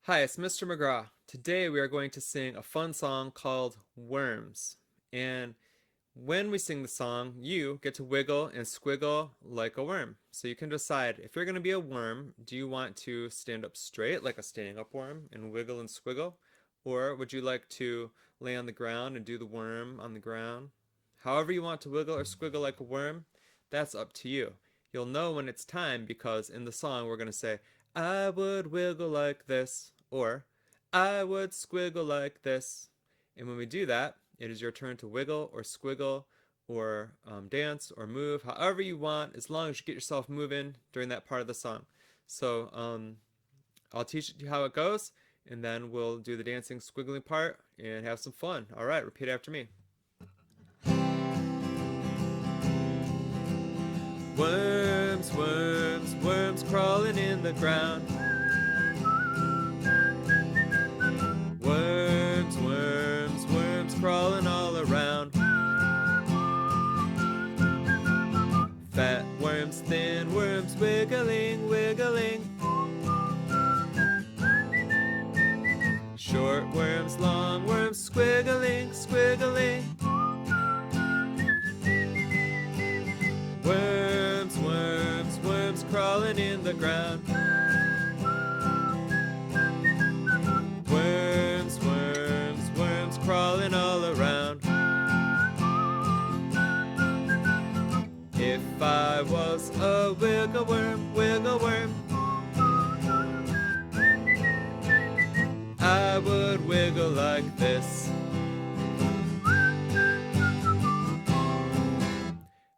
Hi, it's Mr. McGraw. Today we are going to sing a fun song called Worms. And when we sing the song, you get to wiggle and squiggle like a worm. So you can decide if you're going to be a worm, do you want to stand up straight like a standing up worm and wiggle and squiggle? Or would you like to lay on the ground and do the worm on the ground? However you want to wiggle or squiggle like a worm, that's up to you. You'll know when it's time because in the song we're going to say, I would wiggle like this, or I would squiggle like this. And when we do that, it is your turn to wiggle or squiggle or dance or move however you want, as long as you get yourself moving during that part of the song. So I'll teach you how it goes, and then we'll do the dancing squiggling part and have some fun. All right, repeat after me. Worms, worms, worms crawling in the ground. Worms, worms, worms crawling all around. Fat worms, thin worms, wiggling, wiggling. Short worms, long worms, squiggling, squiggling. Worms, worms, worms crawling in the ground. Worms, worms, worms crawling all around. If I was a wiggle worm, I would wiggle like this.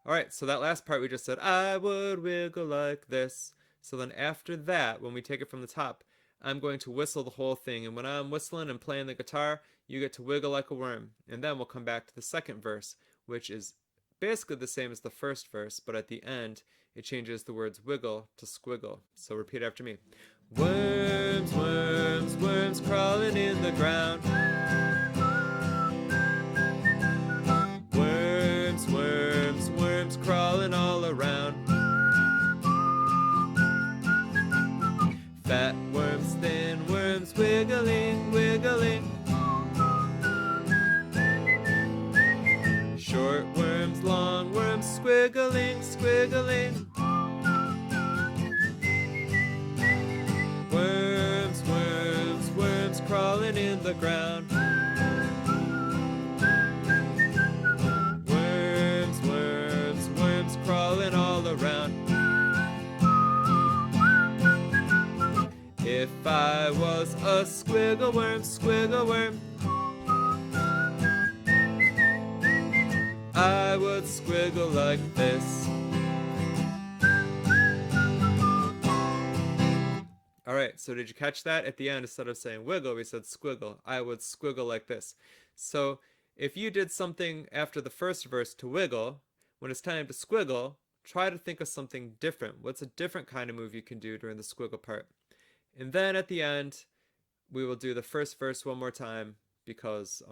Alright, so that last part we just said, I would wiggle like this. So then after that, when we take it from the top, I'm going to whistle the whole thing. And when I'm whistling and playing the guitar, you get to wiggle like a worm. And then we'll come back to the second verse, which is basically the same as the first verse, but at the end, it changes the words wiggle to squiggle. So repeat after me. Worms, worms, worms crawling in the ground. Worms, worms, worms crawling all around. Fat worms, thin worms, wiggling, wiggling. Short worms, long worms, squiggling, squiggling. Worms, worms, worms crawling in the ground. Worms, worms, worms crawling all around. If I was a squiggle worm, I would squiggle like this. Alright, so did you catch that? At the end, instead of saying wiggle, we said squiggle. I would squiggle like this. So if you did something after the first verse to wiggle, when it's time to squiggle, try to think of something different. What's a different kind of move you can do during the squiggle part? And then at the end, we will do the first verse one more time because,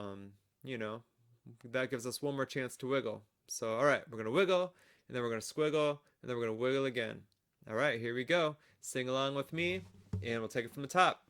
that gives us one more chance to wiggle. So, all right, we're going to wiggle, and then we're going to squiggle, and then we're going to wiggle again. All right, here we go. Sing along with me, and we'll take it from the top.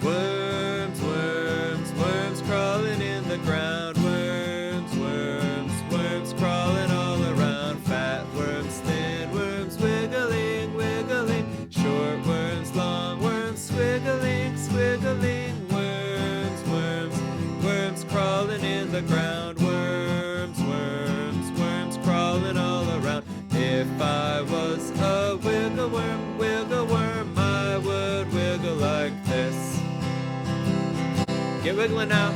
Worms, worms, worms crawling in the ground. Worms, worms, worms crawling all around. Fat worms, thin worms, wiggling, wiggling. Short worms, long worms, squiggling, squiggling. Worms, worms, worms crawling in the ground. Worms, worms, worms crawling all around. If I was a wiggle worm, I would wiggle like this. Get wiggling now.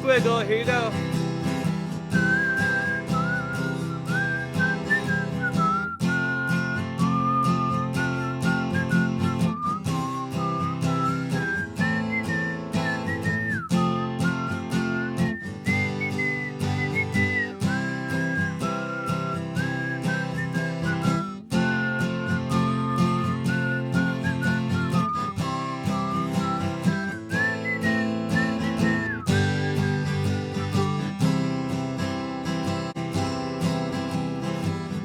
squiggle. Here you go.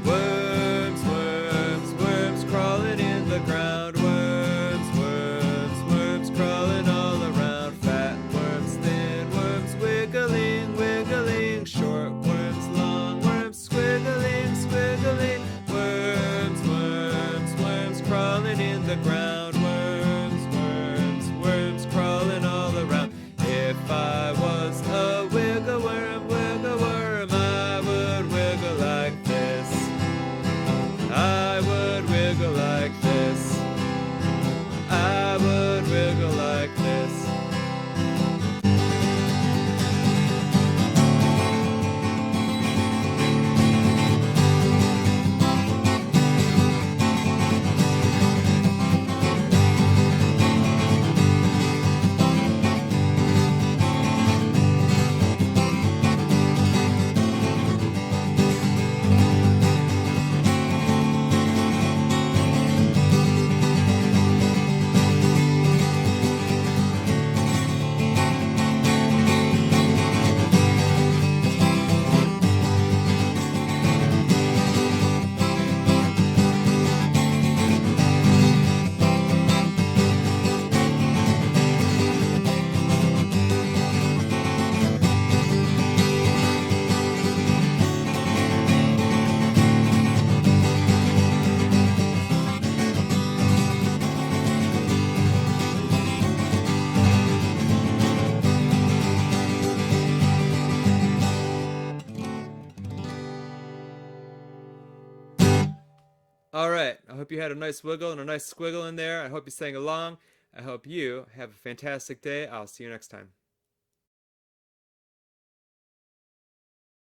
Worms, worms, worms crawling in the ground. Worms, worms, worms crawling all around. Fat worms, thin worms, wiggling, wiggling. Short worms, long worms, squiggling, squiggling. Worms, worms, worms crawling in the ground. Worms, worms, worms crawling all around. If I was a wiggle worm, I would wiggle like this. I would wiggle like this. I would wiggle like this. All right. I hope you had a nice wiggle and a nice squiggle in there. I hope you sang along. I hope you have a fantastic day. I'll see you next time.